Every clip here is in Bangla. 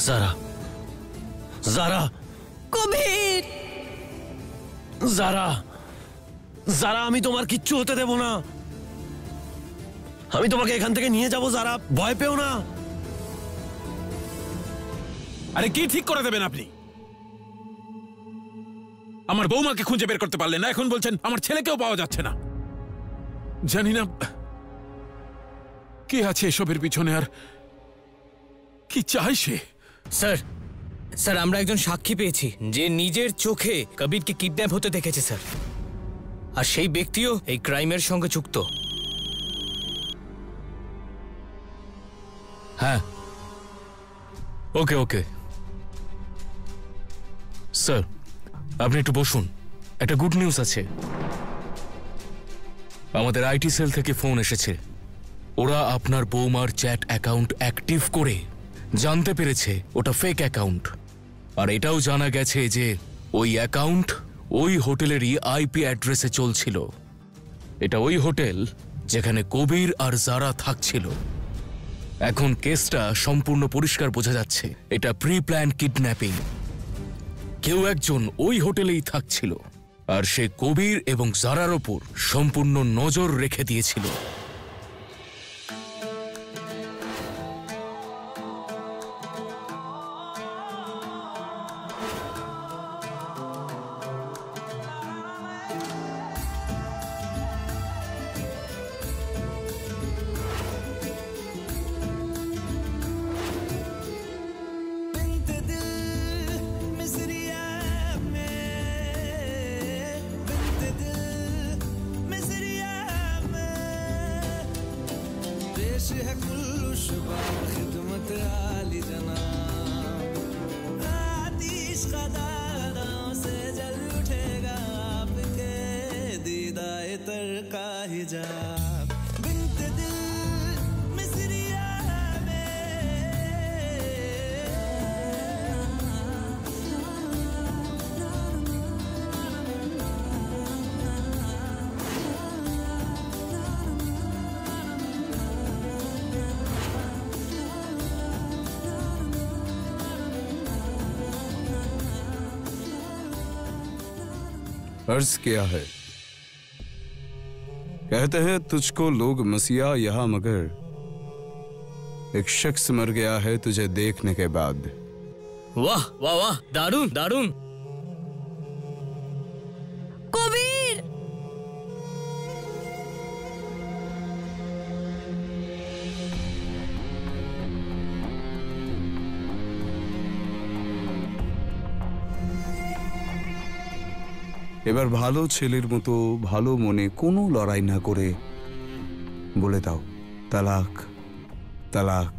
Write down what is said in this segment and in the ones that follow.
জারা, জারা, কবির, জারা, জারা, আমি তোমার কিচ্ছু হতে দেব না। আমি তোমাকে এখান থেকে নিয়ে যাব জারা, ভয় পেও না। আরে কি ঠিক করে দেবেন আপনি? আমার বৌমাকে খুঁজে বের করতে পারলেন না, এখন বলছেন আমার ছেলেকেও পাওয়া যাচ্ছে না। জানি না কে আছে এসবের পিছনে, আর কি চাই সে। স্যার, স্যার আমরা একজন সাক্ষী পেয়েছি যে নিজের চোখে কবিরকে কিডন্যাপ হতে দেখেছে স্যার, আর সেই ব্যক্তিও এই ক্রাইমের সঙ্গে যুক্ত। হ্যাঁ, ওকে ওকে স্যার, আপনি একটু বসুন। একটা গুড নিউজ আছে। আমাদের আইটি সেল থেকে ফোন এসেছে। ওরা আপনার বৌমার চ্যাট অ্যাকাউন্ট অ্যাক্টিভ করে জানতে পেরেছে ওটা ফেক অ্যাকাউন্ট, আর এটাও জানা গেছে যে ওই অ্যাকাউন্ট ওই হোটেলেরই আইপি অ্যাড্রেসে চলছিল। এটা ওই হোটেল যেখানে কবির আর জারা থাকছিল। এখন কেসটা সম্পূর্ণ পরিষ্কার বোঝা যাচ্ছে এটা প্রি প্ল্যান কিডন্যাপিং। কেউ একজন ওই হোটেলেই থাকছিল, আর সে কবির এবং জারার ওপর সম্পূর্ণ নজর রেখে দিয়েছিল। अर्ज किया है, कहते हैं तुझको लोग मसीहा यहाँ, मगर एक शख्स मर गया है तुझे देखने के बाद। वाह वाह वाह, दारुण दारुण। কবির, এবার ভালো ছেলের মতো ভালো মনে কোনো লড়াই না করে বলে দাও তালাক, তালাক,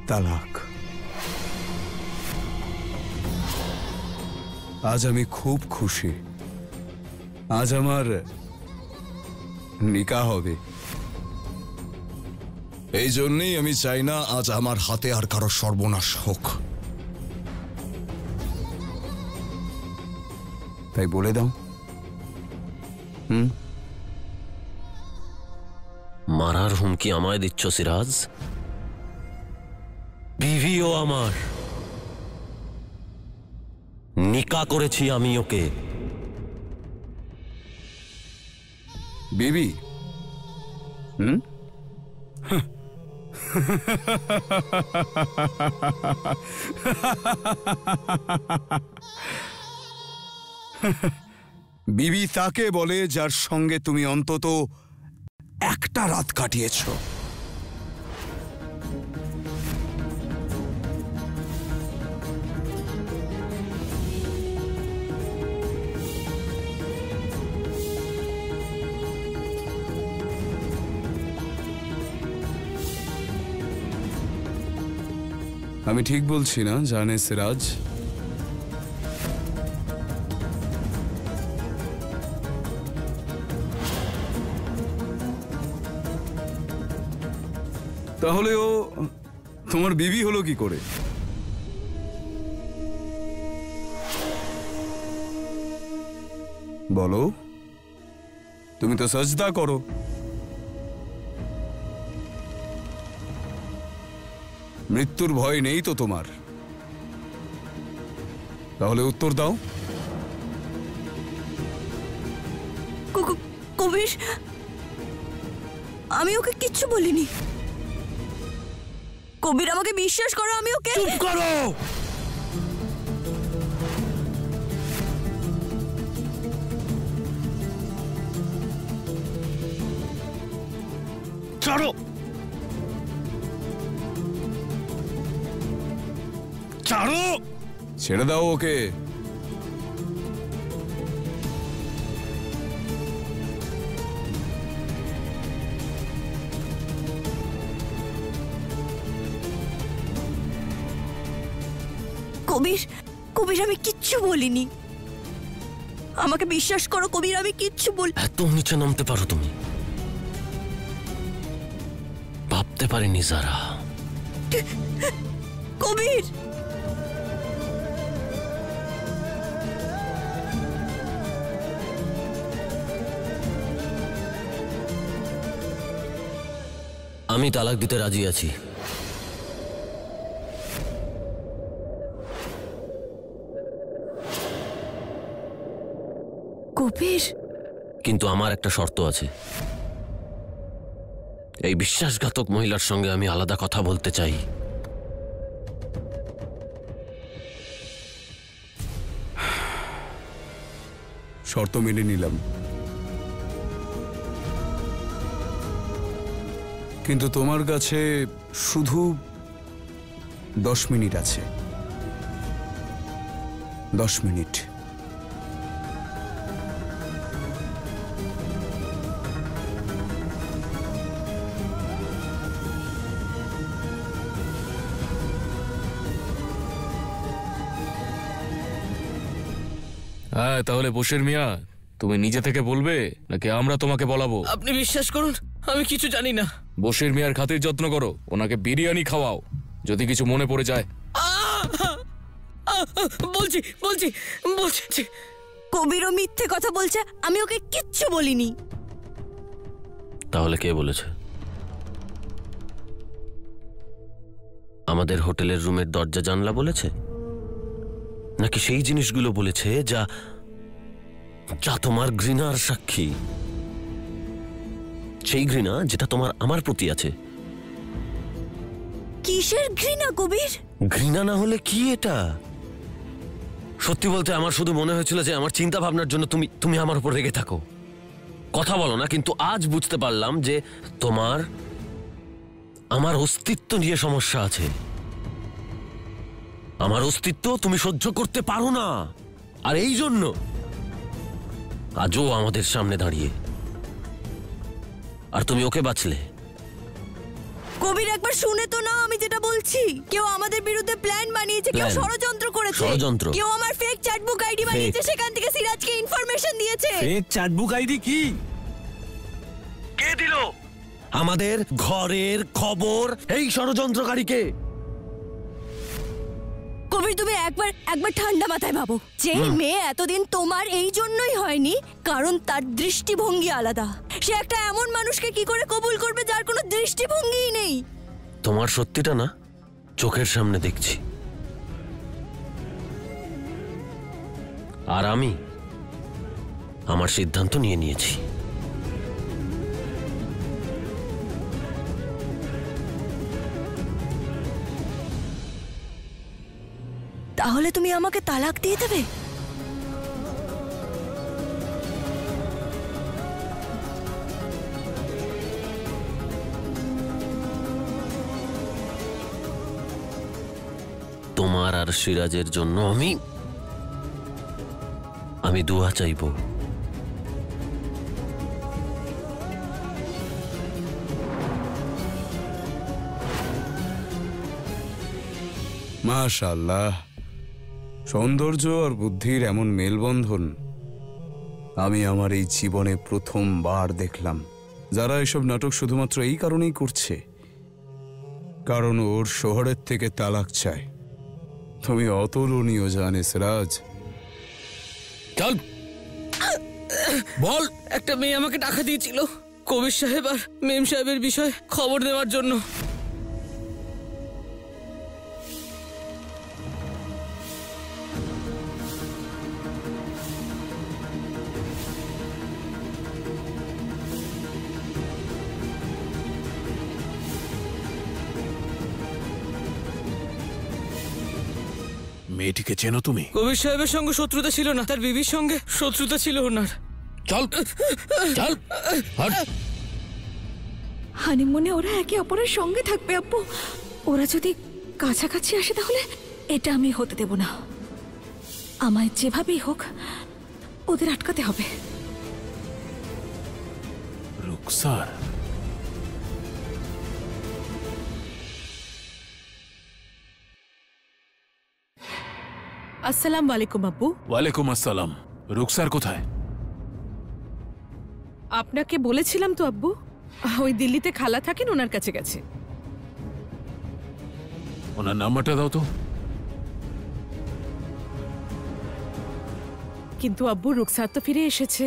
তালাক। আজ আমি খুব খুশি। আজ আমার নিকাহ হবে। এই জন্যই আমি চাই না আজ আমার হাতে আর কারো সর্বনাশ হোক। তাই বলে দাও। মারার হুমকি আমায় দিচ্ছ সিরাজ? বিভিও আমার, নিকা করেছি আমি ওকে। বিবি? বিবি তাকে বলে যার সঙ্গে তুমি অন্তত একটা রাত কাটিয়েছ। আমি ঠিক বলছি না জানে সিরাজ? তাহলে ও তোমার বিবি হলো কি করে? বলো, তুমি তো সাজদা করো। মৃত্যুর ভয় নেই তো তোমার? তাহলে উত্তর দাও। কবির, আমি ওকে কিচ্ছু বলিনি। কবির, আমাকে বিশ্বাস করো, আমি ওকে। চুপ করো। ছাড়ো, ছাড়ো। ছেড়ে দাও ওকে। কবির, কবির, আমি কিচ্ছু বলিনি। আমাকে বিশ্বাস করো কবির, আমি কিচ্ছু বল। এত নিচে নামতে পারো তুমি? ভাবতে পারিনি যারা। কবির, আমি তালাক দিতে রাজি আছি। কবির, কিন্তু আমার একটা শর্ত আছে। এই বিশ্বাসঘাতক মহিলার সঙ্গে আমি আলাদা কথা বলতে চাই। শর্ত মেনে নিলাম, কিন্তু তোমার কাছে শুধু 10 মিনিট আছে। 10 মিনিট। হ্যাঁ, তাহলে বশির মিয়া, তুমি নিজে থেকে বলবে নাকি আমরা তোমাকে বলাবো? আপনি বিশ্বাস করুন, আমি কিছু জানি না। বশির মিয়ার খাতির যত্ন করো, ওনাকে বিরিয়ানি খাওয়াও যদি কিছু মনে পড়ে যায়। বলছি বলছি বলছি। কবিরও মিথ্যে কথা বলছে, আমি ওকে কিচ্ছু বলিনি। তাহলে কে বলেছে? আমাদের হোটেলের রুমের দরজা জানলা বলেছে, নাকি সেই জিনিসগুলো বলেছে যা যা তোমার ঘৃণার সাক্ষী? সেই ঘৃণা যেটা তোমার আমার প্রতি আছে। কিসের ঘৃণা কবির? ঘৃণা না হলে কি এটা? সত্যি বলতে আমার শুধু মনে হয়েছিল যে আমার চিন্তা ভাবনার জন্য তুমি আমার উপর রেগে থাকো, কথা বলো না। কিন্তু আজ বুঝতে পারলাম যে তোমার আমার অস্তিত্ব নিয়ে সমস্যা আছে। আমার অস্তিত্ব তুমি সহ্য করতে পারো না, আর এই জন্য আজও আমাদের সামনে দাঁড়িয়ে, আর তুমি ওকে বাঁচলে। কবির, একবার শুনে তো না আমি যেটা বলছি। কেউ আমাদের বিরুদ্ধে প্ল্যান বানিয়েছে, কেউ Plan? ষড়যন্ত্র করেছে। ষড়যন্ত্র? কেউ আমার ফেক চ্যাটবুক আইডি বানিয়েছে, সেখান থেকে সিরাজকে ইনফরমেশন দিয়েছে। ফেক চ্যাটবুক আইডি কি? কে দিল? আমাদের ঘরের খবর এই ষড়যন্ত্রকারীকে। কবির, তুমি একবার ঠান্ডা মাথায় ভাবো। যে মেয়ে এতদিন তোমার এই জন্যই হয়নি কারণ তার দৃষ্টিভঙ্গি আলাদা। সে একটা এমন মানুষকে কি করে কবুল করবে যার কোনো দৃষ্টিভঙ্গিই নেই? তোমার সত্যিটা না চোখের সামনে দেখছি, আর আমি আমার সিদ্ধান্ত নিয়ে নিয়েছি। তাহলে তুমি আমাকে তালাক দিয়ে দেবে? তোমার আর সিরাজের জন্য আমি দুয়া চাইব। মাশাআল্লাহ, সৌন্দর্য আর বুদ্ধির এমন মেলবন্ধন আমি আমার এই জীবনে প্রথমবার দেখলাম। যারা এসব নাটক শুধুমাত্র এই কারণেই করছে কারণ ওর শহরের থেকে তালাক চায়। তুমি অতুলনীয় জানে সিরাজ। চল বল। একটা মেয়ে আমাকে টাকা দিয়েছিল কবির সাহেব আর মেম সাহেবের বিষয়ে খবর দেওয়ার জন্য। মেয়েটিকে চেনো তুমি? কবির সাহেবের সঙ্গে শত্রুতা ছিল না, তার বিবির সঙ্গে শত্রুতা ছিল ওনার। চল চল হাট। হানিমুনে ওরা একে অপরের সঙ্গে থাকবে আব্বু। ওরা যদি কাছাকাছি আসে তাহলে এটা আমি হতে দেব না। আমায় যেভাবেই হোক ওদের আটকাতে হবে। রুকসার, আসসালামু আলাইকুম আব্বু। ওয়ালাইকুম আসসালাম। রুকসার কোথায়? আপনাকে বলেছিলাম তো আব্বু, ওই দিল্লিতে খালা থাকেন, ওনার কাছে গেছে। ওনার নাম্বারটা দাও তো। কিন্তু আব্বু রুকসার তো ফিরে এসেছে,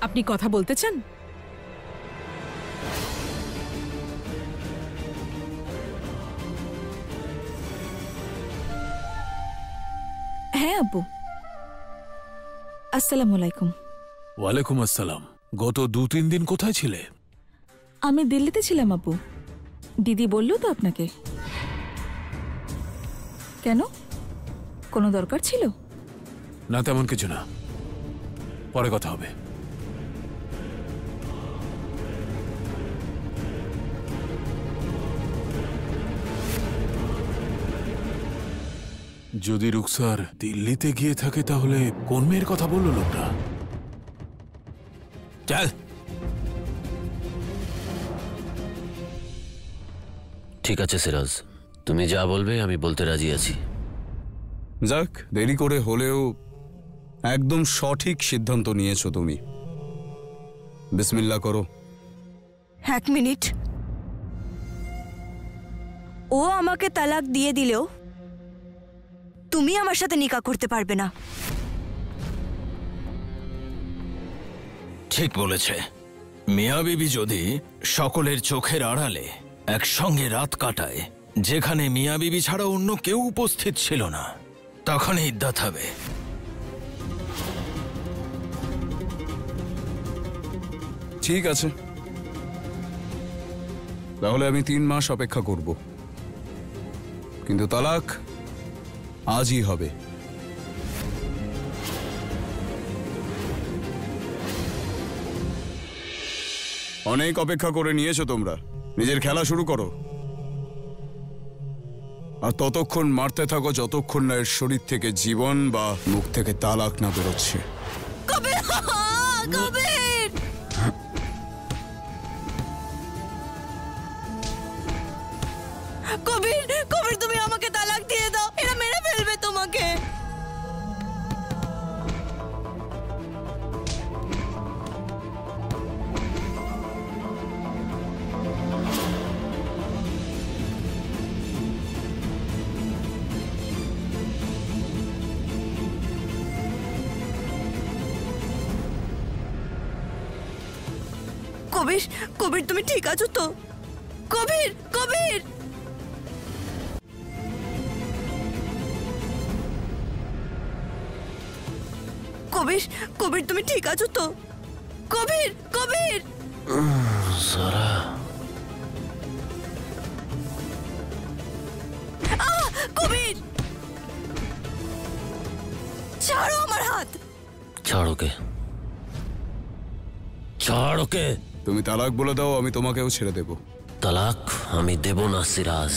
আপনি কথা বলতে চান? হ্যাঁ আব্বু। আসসালামু আলাইকুম। ওয়ালাইকুম আসসালাম। গত 2-3 দিন কোথায় ছিলে? আমি দিল্লিতে ছিলাম আব্বু। দিদি বললো তো আপনাকে। কেন, কোনো দরকার ছিল? না, তেমন কিছু না, পরে কথা হবে। যদি রুকসার দিল্লিতে গিয়ে থাকে তাহলে কোন মেয়ের কথা বললো লোকটা? চল। ঠিক আছে সিরাজ, তুমি যা বলবে আমি বলতে রাজি আছি। যাক, দেরি করে হলেও একদম সঠিক সিদ্ধান্ত নিয়েছো তুমি। বিসমিল্লাহ করো। 1 মিনিট। ও আমাকে তালাক দিয়ে দিলেও তুমি আমার সাথে নিকাহ করতে পারবে না। ঠিক বলেছে। মিয়া বিবি যদি সকলের চোখের আড়ালে একসঙ্গে রাত কাটায়, যেখানে মিয়া বিবি ছাড়া অন্য কেউ উপস্থিত ছিল না, তখন ইদ্দাত হবে। ঠিক আছে, তাহলে আমি 3 মাস অপেক্ষা করব, কিন্তু তালাক আজই হবে। অনেক অপেক্ষা করে নিয়েছো তোমরা, নিজের খেলা শুরু করো। আর ততক্ষণ মারতে থাকো যতক্ষণ না এর শরীর থেকে জীবন বা মুখ থেকে তালাক না বেরোচ্ছে। কবির, কবির! কবির, কবির, তুমি আমাকে তালাক দিয়ে দাও, এরা মেরে ফেলবে তোমাকে। কবির, কবির, তুমি ঠিক আছো তো? কবির, কবির! কবির, কবির, তুমি ঠিক আছো তো? কবির, কবির! সারা, কবির, ছাড়ো আমার হাত। ছাড় ওকে, ছাড় ওকে। তুমি তালাক বলে দাও, আমি তোমাকেও ছেড়ে দেব। তালাক আমি দেব না সিরাজ।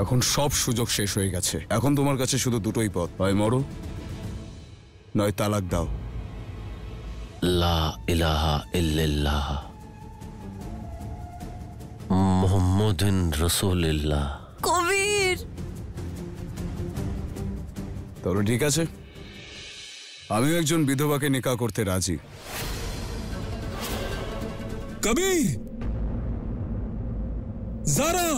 এখন সব সুযোগ শেষ হয়ে গেছে। এখন তোমার কাছে শুধু দুটোই পথ, হয় মরো নয় তালাক দাও। লা ইলাহা ইল্লাল্লাহ মুহাম্মাদুন রাসূলুল্লাহ। কবির! তাহলে ঠিক আছে, আমিও একজন বিধবাকে নিকাহ করতে রাজি। কবির, জারা,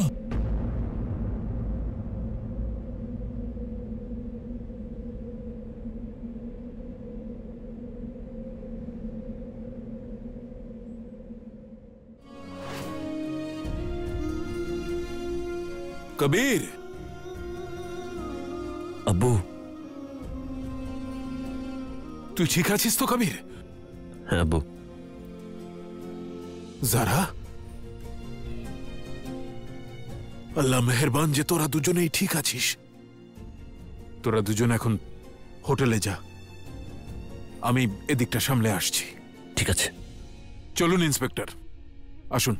কবির! আব্বু, তুই ঠিক আছিস তো কবির? হ্যাঁ আব্বু। যারা আল্লাহ মেহেরবান যে তোরা দুজনেই ঠিক আছিস। তোরা দুজন এখন হোটেলে যা, আমি এদিকটা সামলে আসছি। ঠিক আছে। চলুন ইন্সপেক্টর, আসুন।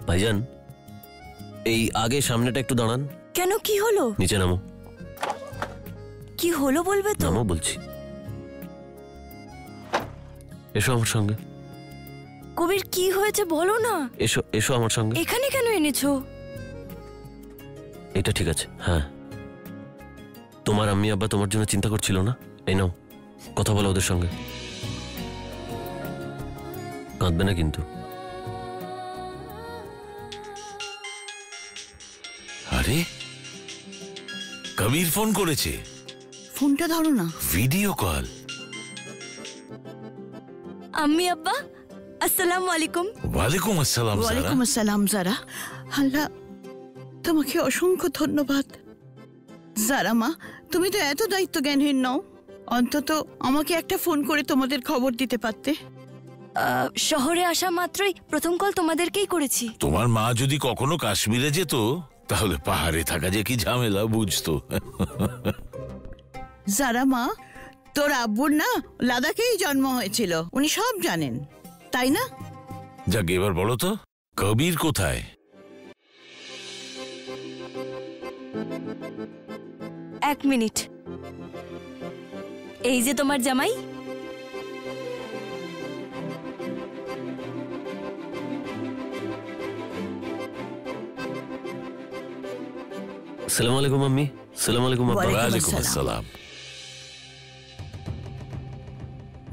ভাইজান, এই আগে সামনেটা একটু দাঁড়ান। কেন, কি হলো? নিচে নামো। কি হলো বলবে তো? নামো বলছি। এসো আমার সঙ্গে। কবির, কি হয়েছে বলো না। এসো এসো আমার সঙ্গে। এখানে কেন এনেছো? এটা ঠিক আছে। হ্যাঁ, তোমার আম্মি আব্বা তোমার জন্য চিন্তা করছিল না? এই নাও, কথা বলো ওদের সঙ্গে। কাঁদবে না কিন্তু। আরে, কবির ফোন করেছে। ফোনটা ধরো না। Video call. আম্মি আব্বা, আসসালামু আলাইকুম। ওয়ালাইকুম আসসালাম। ওয়ালাইকুম আসসালাম যারা। আল্লাহ তোমাকে অসংখ্য ধন্যবাদ। যারা মা, তুমি তো এত দায়িত্ব জ্ঞানহীন নও, অন্তত আমাকে একটা ফোন করে তোমাদের খবর দিতে পারতে। শহরে আসা মাত্রই প্রথম কল তোমাদেরকেই করেছি। তোমার মা যদি কখনো কাশ্মীরে যেত তাহলে পাহাড়ে থাকা যে কি ঝামেলা বুঝতো। যারা মা, তোর আব্বুর না লাদাখেই জন্ম হয়েছিল, উনি সব জানেন, তাই না? যাক, এবার বলো তো কবির কোথায়? এক মিনিট। এই যে তোমার জামাই। সালাম আলাইকুম আম্মি। সালাম আলাইকুম আব্বা। ওয়ালাইকুম আসসালাম।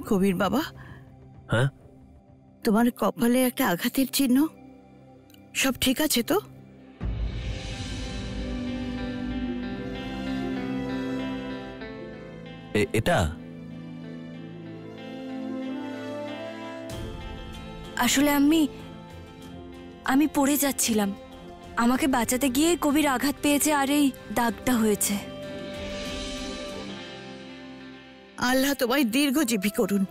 কবির বাবা, হ্যাঁ, তোমার কপালে একটা আঘাতের চিহ্ন, সব ঠিক আছে তো? এটা আসলে আমি পড়ে যাচ্ছিলাম, আমাকে বাঁচাতে গিয়ে কবির আঘাত পেয়েছে আর এই দাগটা হয়েছে। আল্লাহ তোমায় দীর্ঘজীবী করুন,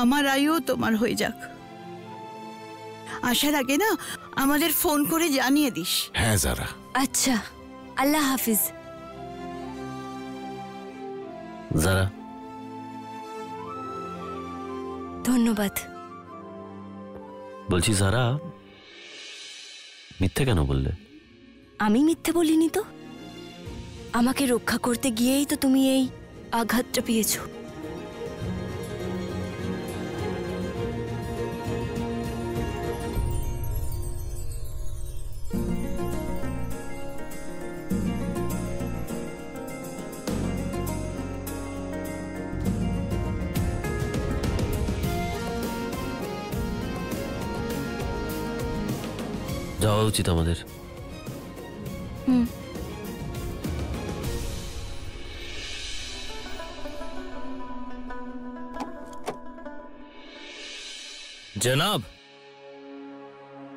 আমার আয়ু তোমার হয়ে যাক। আসার আগে না আমাদের ফোন করে জানিয়ে দিস। হ্যাঁ যারা। আচ্ছা, আল্লাহ হাফিজ। যারা, ধন্যবাদ। বলছি যারা, মিথ্যে কেন বললে? আমি মিথ্যে বলিনি তো। আমাকে রক্ষা করতে গিয়েই তো তুমি এই আঘাতটা পেয়েছো। যাওয়া উচিত আমাদের। জনাব,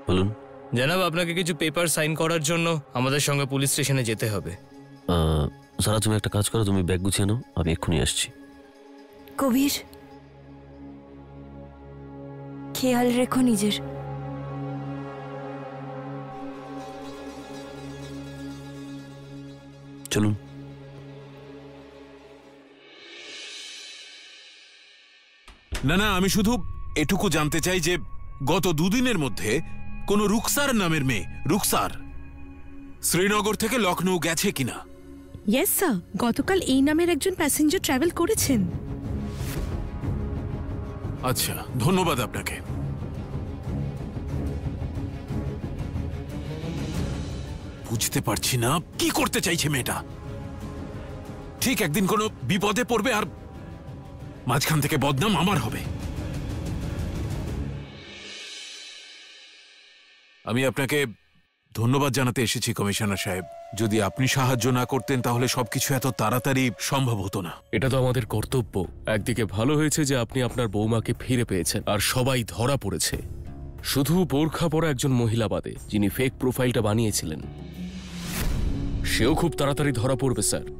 বলুন। জনাব, আপনাকে কিছু পেপার সাইন করার জন্য আমাদের সঙ্গে পুলিশ স্টেশনে যেতে হবে। সারা, তুমি একটা কাজ করো, তুমি ব্যাগ গুছিয়ে নাও, আমি এক্ষুনি আসছি। কবির, খেয়াল রেখো নিজের। চলুন। না না, আমি শুধু এটুকু জানতে চাই যে গত দুদিনের মধ্যে কোনো রুকসার নামের মেয়ে, রুকসার, শ্রীনগর থেকে লখনৌ গেছে কিনা? ইয়েস স্যার, গতকাল এই নামের একজন প্যাসেঞ্জার ট্রাভেল করেছেন। আচ্ছা, ধন্যবাদ আপনাকে। বুঝতে পারছি না কি করতে চাইছে মেয়েটা। ঠিক একদিন কোনো বিপদে পড়বে আর মাঝখান থেকে বদনাম আমার হবে। আমি আপনাকে ধন্যবাদ জানাতে এসেছি কমিশনার সাহেব। যদি আপনি সাহায্য না করতেন তাহলে সবকিছু এত তাড়াতাড়ি সম্ভব হতো না। এটা তো আমাদের কর্তব্য। একদিকে ভালো হয়েছে যে আপনি আপনার বৌমাকে ফিরে পেয়েছেন আর সবাই ধরা পড়েছে, শুধু বোরখা পরা একজন মহিলা বাদে যিনি ফেক প্রোফাইলটা বানিয়েছিলেন। সেও খুব তাড়াতাড়ি ধরা পড়বে স্যার।